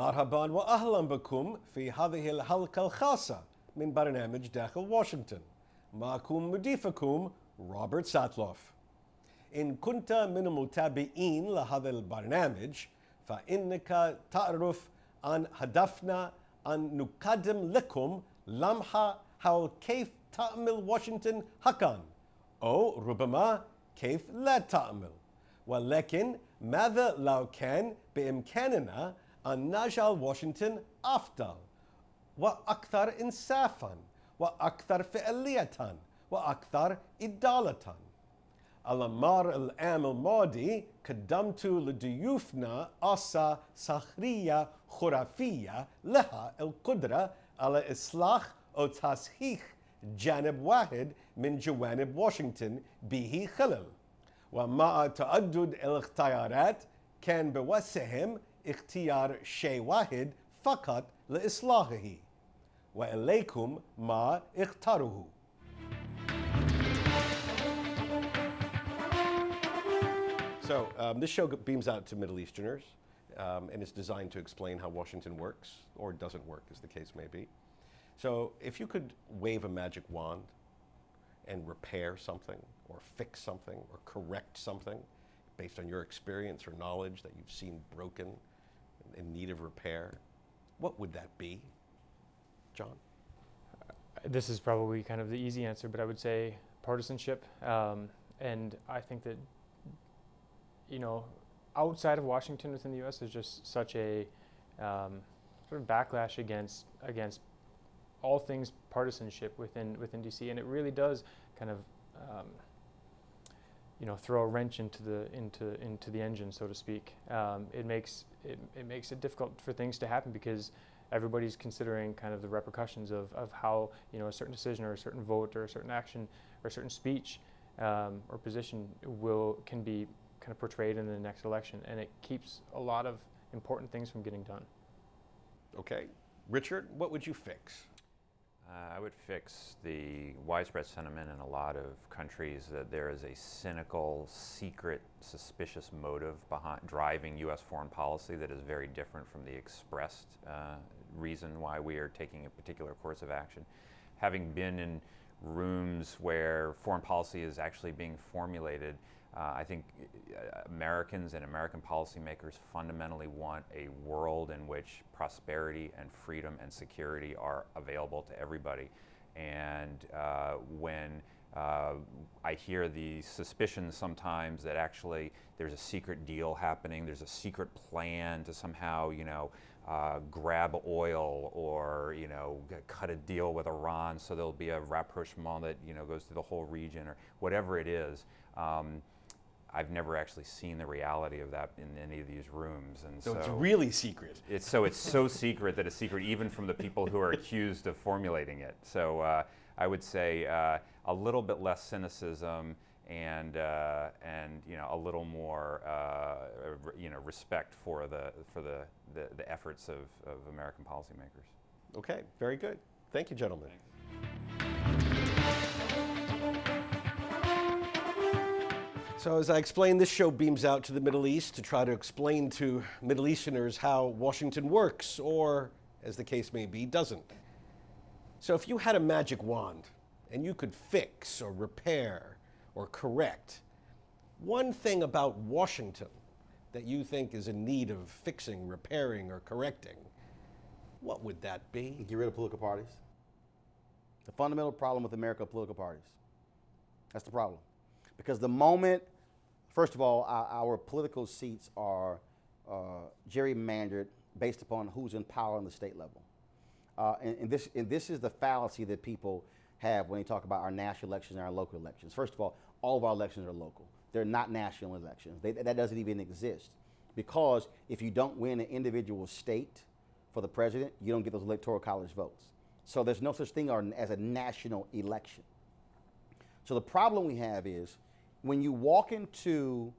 مرحبا وأهلا بكم في هذه الحلقة الخاصة من برنامج داخل واشنطن. معكم مضيفكم روبرت ساتلوف. إن كنت من المتابعين لهذا البرنامج فإنك تعرف أن هدفنا أن نقدم لكم لمحة حول كيف تعمل واشنطن حقا، أو ربما كيف لا تعمل. ولكن ماذا لو كان بإمكاننا أن نجعل واشنطن أفضل وأكثر إنصافا وأكثر فعالية وأكثر عدالة؟ على العام الماضي قدمت لضيوفنا عصا سحرية خرافية لها القدرة على إصلاح أو تصحيح جانب واحد من جوانب واشنطن به خلل، ومع تعدد الاختيارات كان بوسعهم اختيار شيء واحد فقط لإصلاحه، وإليكم ما اختاروه. So this show beams out to Middle Easterners, and it's designed to explain how Washington works, or doesn't work, as the case may be. So if you could wave a magic wand and repair something, or fix something, or correct something, based on your experience or knowledge that you've seen broken, in need of repair, what would that be, John? This is probably kind of the easy answer, but I would say partisanship. And I think that, you know, outside of Washington within the U.S. there's just such a sort of backlash against all things partisanship within D.C. and it really does kind of you know, throw a wrench into the engine, so to speak. It makes it difficult for things to happen because everybody's considering kind of the repercussions of how, you know, a certain decision or a certain vote or a certain action or a certain speech or position can be kind of portrayed in the next election, and it keeps a lot of important things from getting done. Okay. Richard, what would you fix? I would fix the widespread sentiment in a lot of countries that there is a cynical, secret, suspicious motive behind driving U.S. foreign policy that is very different from the expressed reason why we are taking a particular course of action. Having been in rooms where foreign policy is actually being formulated, I think Americans and American policymakers fundamentally want a world in which prosperity and freedom and security are available to everybody. And when I hear the suspicions sometimes that actually there's a secret deal happening, there's a secret plan to somehow, you know, grab oil or, you know, cut a deal with Iran so there'll be a rapprochement that, you know, goes through the whole region or whatever it is. I've never actually seen the reality of that in any of these rooms, and so it's really secret. It's so secret that it's secret even from the people who are accused of formulating it. So I would say a little bit less cynicism and you know, a little more you know, respect for the efforts of American policymakers. Okay, very good. Thank you, gentlemen. So as I explained, this show beams out to the Middle East to try to explain to Middle Easterners how Washington works, or, as the case may be, doesn't. So if you had a magic wand and you could fix or repair or correct one thing about Washington that you think is in need of fixing, repairing, or correcting, what would that be? Get rid of political parties. The fundamental problem with America, political parties. That's the problem. Because the moment, first of all, our political seats are gerrymandered based upon who's in power on the state level. And this is the fallacy that people have when they talk about our national elections and our local elections. First of all of our elections are local. They're not national elections. That doesn't even exist. Because if you don't win an individual state for the president, you don't get those electoral college votes. So there's no such thing as a national election. So the problem we have is when you walk into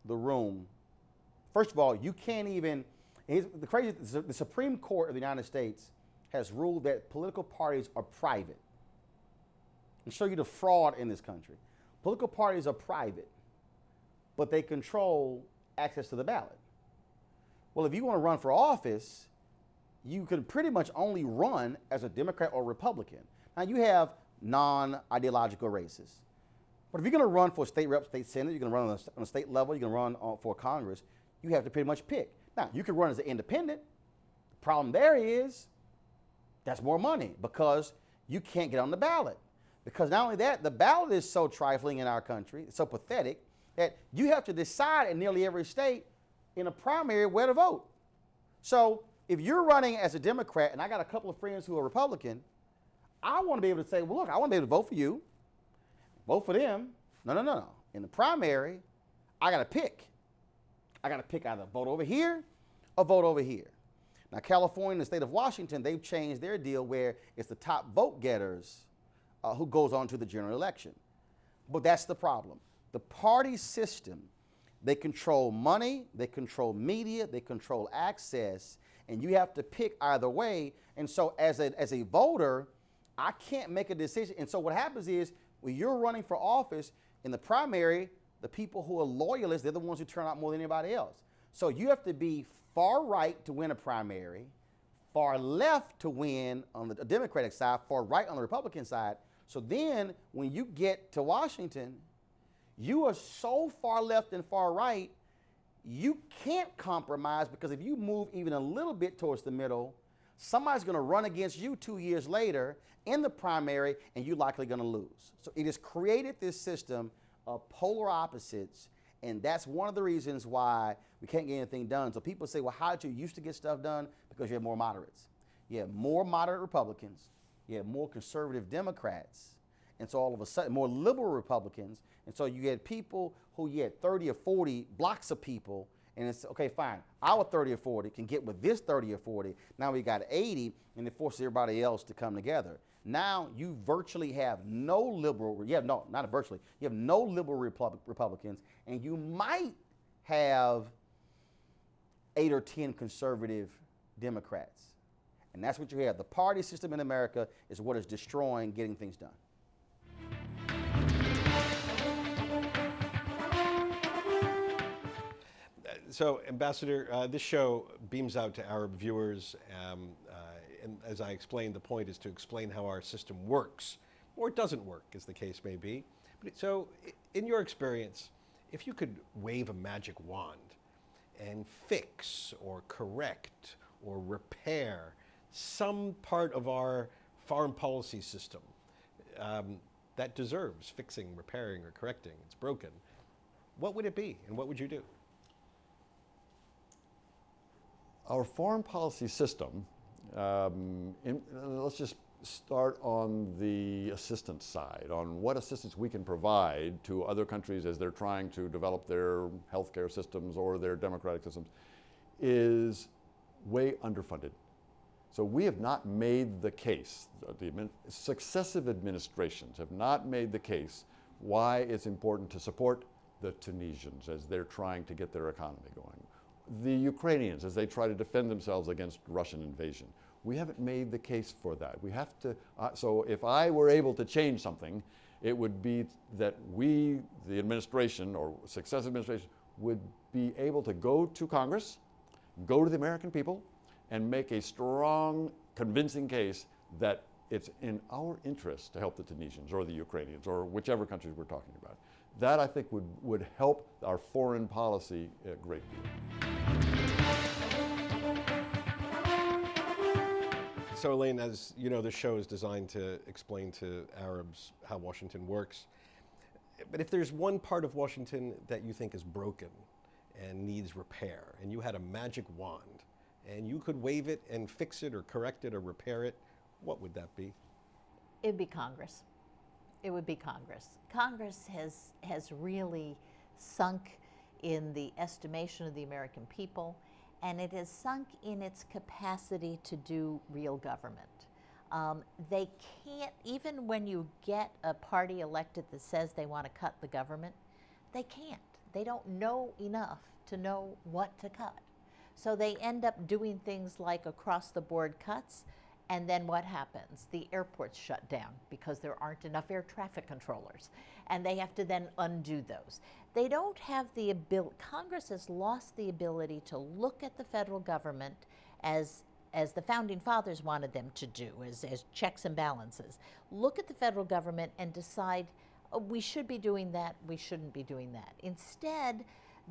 the room, first of all, you can't even, the Supreme Court of the United States has ruled that political parties are private. I'll show you the fraud in this country. Political parties are private, but they control access to the ballot. Well, if you want to run for office, you can pretty much only run as a Democrat or Republican. Now, you have non-ideological races. But if you're going to run for state rep, state senate, you're going to run on a state level, you're going to run for Congress, you have to pretty much pick. Now, you can run as an independent. The problem there is that's more money because you can't get on the ballot. Because not only that, the ballot is so trifling in our country, it's so pathetic, that you have to decide in nearly every state in a primary where to vote. So if you're running as a Democrat, and I got a couple of friends who are Republican, I want to be able to say, well, look, I want to be able to vote for you, vote for them. No. In the primary, I got to pick. I got to pick either vote over here or vote over here. Now, California and the state of Washington, they've changed their deal where it's the top vote getters who goes on to the general election. But that's the problem. The party system, they control money, they control media, they control access, and you have to pick either way. And so as a voter, I can't make a decision. And so what happens is when you're running for office in the primary, the people who are loyalists, they're the ones who turn out more than anybody else. So you have to be far right to win a primary, far left to win on the Democratic side, far right on the Republican side. So then when you get to Washington, you are so far left and far right, you can't compromise, because if you move even a little bit towards the middle, somebody's going to run against you 2 years later in the primary, and you're likely going to lose. So it has created this system of polar opposites, and that's one of the reasons why we can't get anything done. So people say, well, how did you used to get stuff done? Because you have more moderates. You have more moderate Republicans. You have more conservative Democrats. And so all of a sudden, more liberal Republicans. And so you had people who you had 30 or 40 blocks of people, and it's, okay, fine, our 30 or 40 can get with this 30 or 40. Now we got 80, and it forces everybody else to come together. Now you virtually have no liberal, you have no, not virtually, you have no liberal Republicans, and you might have 8 or 10 conservative Democrats. And that's what you have. The party system in America is what is destroying getting things done. So, Ambassador, this show beams out to Arab viewers, and as I explained, the point is to explain how our system works, or it doesn't work, as the case may be. So, in your experience, if you could wave a magic wand and fix or correct or repair some part of our foreign policy system that deserves fixing, repairing, or correcting, it's broken, what would it be, and what would you do? Our foreign policy system, let's just start on the assistance side, on what assistance we can provide to other countries as they're trying to develop their healthcare systems or their democratic systems, is way underfunded. So we have not made the case, successive administrations have not made the case why it's important to support the Tunisians as they're trying to get their economy going, the Ukrainians as they try to defend themselves against Russian invasion. We haven't made the case for that. We have to, so if I were able to change something, it would be that we, the administration or successive administration, would be able to go to Congress, go to the American people, and make a strong, convincing case that it's in our interest to help the Tunisians or the Ukrainians or whichever countries we're talking about. That, I think, would help our foreign policy a great deal. So, Elaine, as you know, this show is designed to explain to Arabs how Washington works. But if there's one part of Washington that you think is broken and needs repair, and you had a magic wand, and you could wave it and fix it or correct it or repair it, what would that be? It'd be Congress. It would be Congress. Congress has really sunk in the estimation of the American people, and it has sunk in its capacity to do real government. They can't, even when you get a party elected that says they want to cut the government, they can't. They don't know enough to know what to cut. So they end up doing things like across-the-board cuts, and then what happens? The airports shut down because there aren't enough air traffic controllers. and they have to then undo those. They don't have the ability, Congress has lost the ability to look at the federal government as the founding fathers wanted them to do, as checks and balances. Look at the federal government and decide, oh, we should be doing that, we shouldn't be doing that. Instead,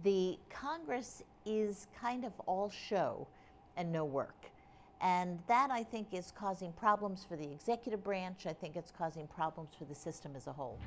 the Congress is kind of all show and no work. And that, I think, is causing problems for the executive branch. I think it's causing problems for the system as a whole.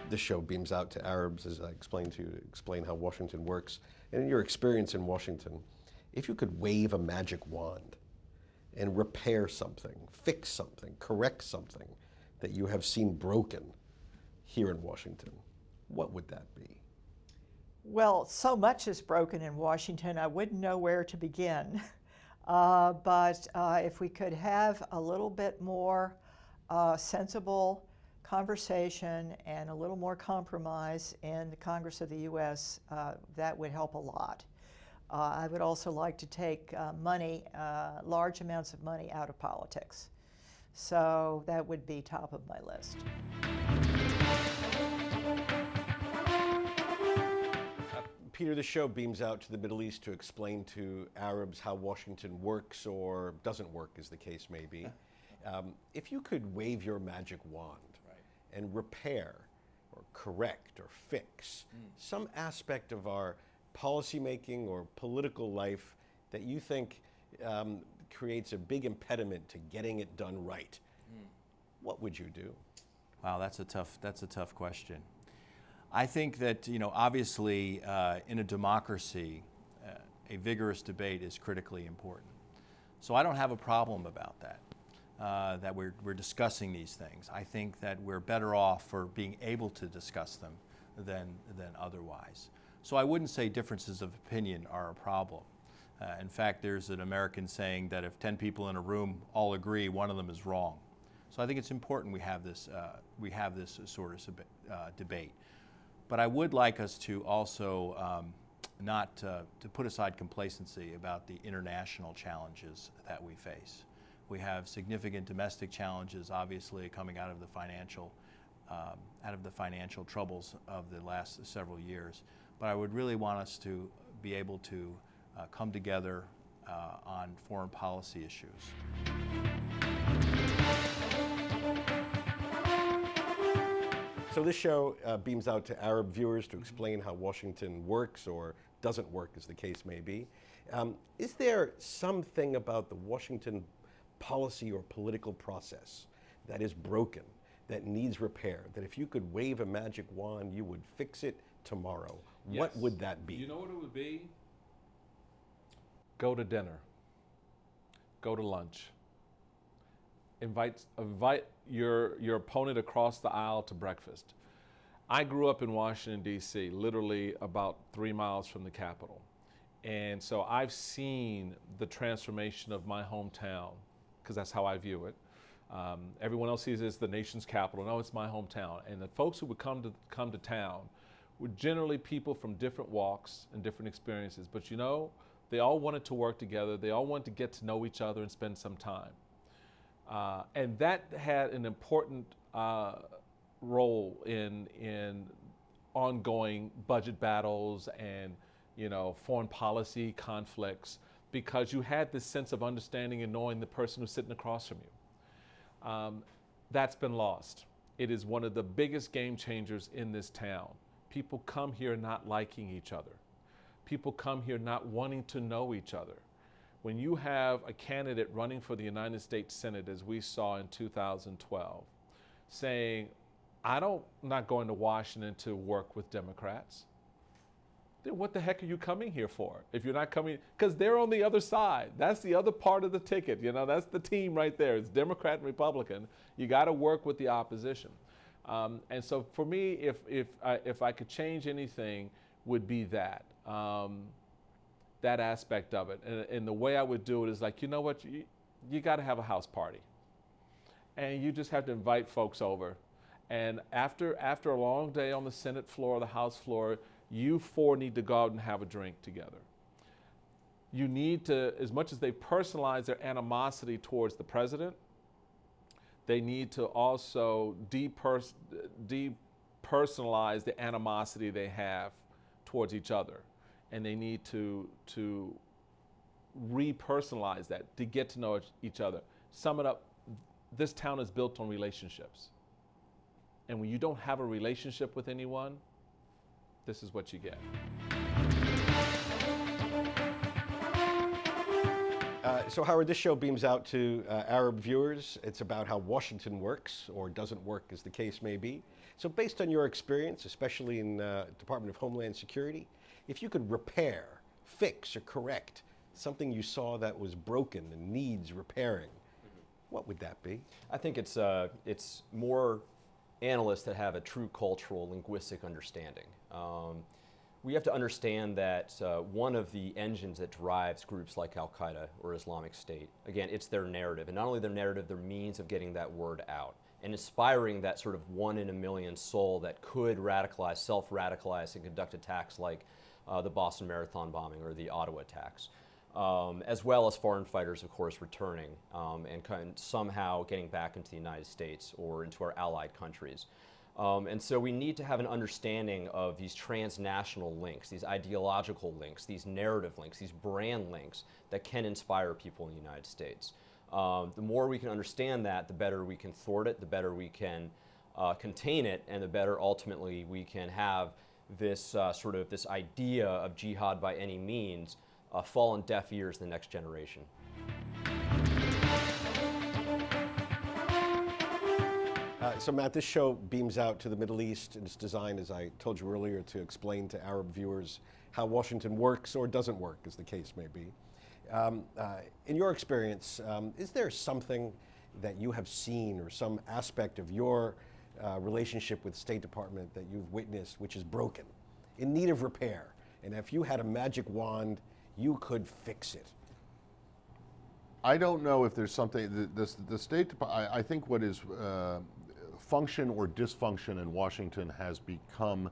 This show beams out to Arabs, as I explained to you, to explain how Washington works. And in your experience in Washington, if you could wave a magic wand and repair something, fix something, correct something that you have seen broken here in Washington, what would that be? Well, so much is broken in Washington, I wouldn't know where to begin. But if we could have a little bit more sensible conversation and a little more compromise in the Congress of the U.S., that would help a lot. I would also like to take money, large amounts of money out of politics. So that would be top of my list. Peter, the show beams out to the Middle East to explain to Arabs how Washington works or doesn't work, as the case may be. If you could wave your magic wand and repair or correct or fix some aspect of our policymaking or political life that you think creates a big impediment to getting it done right, what would you do? Wow, that's a tough question. I think that, obviously in a democracy, a vigorous debate is critically important. So I don't have a problem about that. That we're discussing these things. I think that we're better off for being able to discuss them than otherwise. So I wouldn't say differences of opinion are a problem. In fact, there's an American saying that if 10 people in a room all agree, one of them is wrong. So I think it's important we have this sort of debate. But I would like us to also not to put aside complacency about the international challenges that we face. We have significant domestic challenges, obviously, coming out of the financial troubles of the last several years. But I would really want us to be able to come together on foreign policy issues. So this show beams out to Arab viewers to explain how Washington works or doesn't work, as the case may be. Is there something about the Washington policy or political process that is broken, that needs repair, that if you could wave a magic wand, you would fix it tomorrow? Yes. What would that be? You know what it would be? Go to dinner. Go to lunch. Invite your opponent across the aisle to breakfast. I grew up in Washington, D.C., literally about 3 miles from the Capitol. And so I've seen the transformation of my hometown, because that's how I view it. Everyone else sees it as the nation's capital. No, it's my hometown. And the folks who would come to town were generally people from different walks and different experiences. But they all wanted to work together. They all wanted to get to know each other and spend some time. And that had an important role in ongoing budget battles and foreign policy conflicts, because you had this sense of understanding and knowing the person who's sitting across from you. That's been lost. It is one of the biggest game changers in this town. People come here not liking each other. People come here not wanting to know each other. When you have a candidate running for the United States Senate, as we saw in 2012, saying, I'm not going to Washington to work with Democrats, then what the heck are you coming here for? If you're not coming, because they're on the other side. That's the other part of the ticket. That's the team right there. It's Democrat and Republican. You got to work with the opposition. And so for me, if I could change anything, would be that. that aspect of it. And the way I would do it is like, you know what, you got to have a house party. And you just have to invite folks over. And after a long day on the Senate floor or the House floor, you four need to go out and have a drink together. You need to, as much as they personalize their animosity towards the president, they need to also depersonalize the animosity they have towards each other. And they need to repersonalize that, to get to know each other. Sum it up, this town is built on relationships. And when you don't have a relationship with anyone, this is what you get. So Howard, this show beams out to Arab viewers. It's about how Washington works, or doesn't work, as the case may be. So based on your experience, especially in Department of Homeland Security, if you could repair, fix, or correct something you saw that was broken and needs repairing, what would that be? I think it's more analysts that have a true cultural linguistic understanding. We have to understand that one of the engines that drives groups like Al-Qaeda or Islamic State, again, it's their narrative. And not only their narrative, their means of getting that word out and inspiring that sort of 1 in a million soul that could radicalize, self-radicalize, and conduct attacks like the Boston Marathon bombing or the Ottawa attacks. As well as foreign fighters, of course, returning and somehow getting back into the United States or into our allied countries. And so we need to have an understanding of these transnational links, these ideological links, these narrative links, these brand links that can inspire people in the United States. The more we can understand that, the better we can thwart it, the better we can contain it, and the better ultimately we can have this this idea of jihad by any means fall on deaf ears in the next generation. So Matt, this show beams out to the Middle East, and it's designed, as I told you earlier, to explain to Arab viewers how Washington works or doesn't work, as the case may be. In your experience, is there something that you have seen or some aspect of your relationship with the State Department that you've witnessed which is broken, in need of repair? And if you had a magic wand, you could fix it. I don't know if there's something, the State Department, I think what is function or dysfunction in Washington has become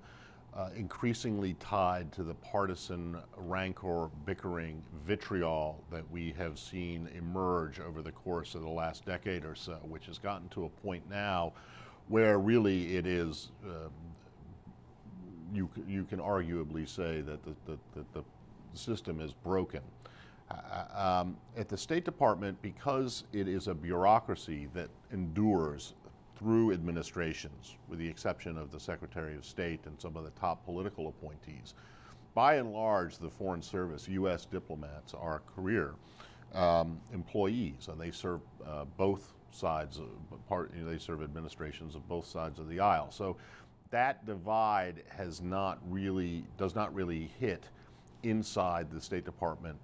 increasingly tied to the partisan rancor, bickering, vitriol that we have seen emerge over the course of the last decade or so, which has gotten to a point now where really it is, you can arguably say that the system is broken. At the State Department, because it is a bureaucracy that endures through administrations, with the exception of the Secretary of State and some of the top political appointees, by and large, the Foreign Service, U.S. diplomats, are career employees, and they serve both sides, they serve administrations of both sides of the aisle. So that divide does not really hit inside the State Department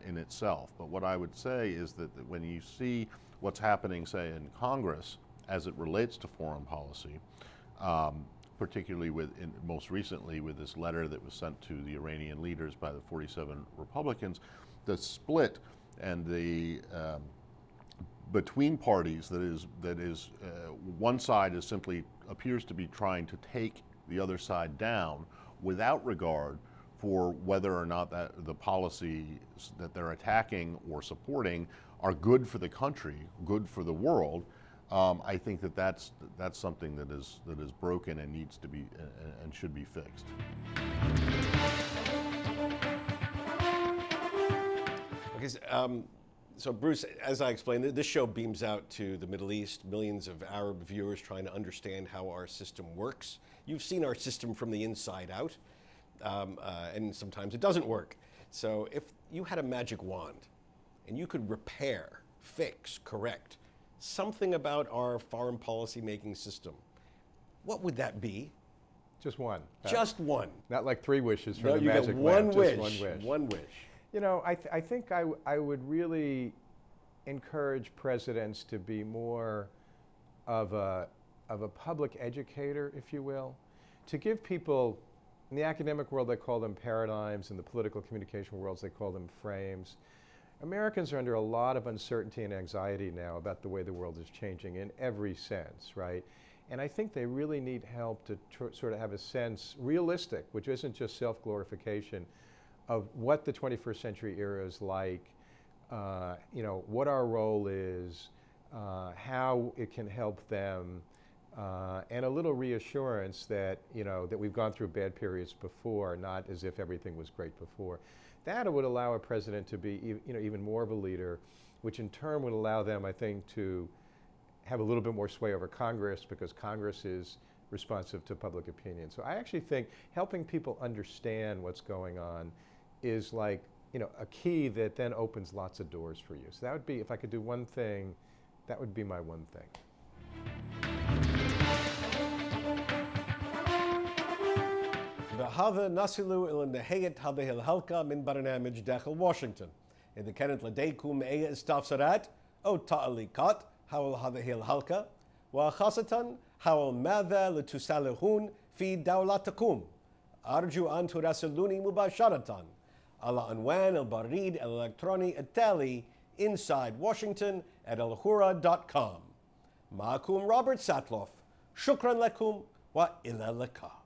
in itself. But what I would say is that when you see what's happening, say, in Congress as it relates to foreign policy, particularly most recently with this letter that was sent to the Iranian leaders by the 47 Republicans, the split and the between parties that is one side is simply appears to be trying to take the other side down without regard for whether or not that the policies that they're attacking or supporting are good for the country, good for the world. I think that's something that is broken and needs to be and should be fixed. Okay, so Bruce, as I explained, this show beams out to the Middle East, millions of Arab viewers trying to understand how our system works. You've seen our system from the inside out, and sometimes it doesn't work. So if you had a magic wand and you could repair, fix, correct something about our foreign policy making system, what would that be? Just one. Just one. Not like 3 wishes for No, the you magic get one lamp, wish. Just one wish. One wish. You know, I think I would really encourage presidents to be more of a public educator, if you will, to give people In the academic world, they call them paradigms. In the political communication worlds, they call them frames. Americans are under a lot of uncertainty and anxiety now about the way the world is changing in every sense, right? And I think they really need help to sort of have a sense, realistic, which isn't just self-glorification, of what the 21st century era is like, you know, what our role is, how it can help them, and a little reassurance that, you know, that we've gone through bad periods before, not as if everything was great before. That would allow a president to be, you know, even more of a leader, which in turn would allow them, I think, to have a little bit more sway over Congress, because Congress is responsive to public opinion. So I actually think helping people understand what's going on is like, you know, a key that then opens lots of doors for you. So that would be, if I could do one thing, that would be my one thing. بهذا نصل إلى نهاية هذه الحلقة من برنامج داخل واشنطن. إذا كانت لديكم أي استفسارات أو تعليقات حول هذه الحلقة، وخاصة حول ماذا لتسألون في دولتكم، أرجو أن تراسلوني مباشرة على عنوان البريد الإلكتروني التالي insidewashington@alhurra.com. معكم روبرت ساتلوف، شكرا لكم وإلى اللقاء.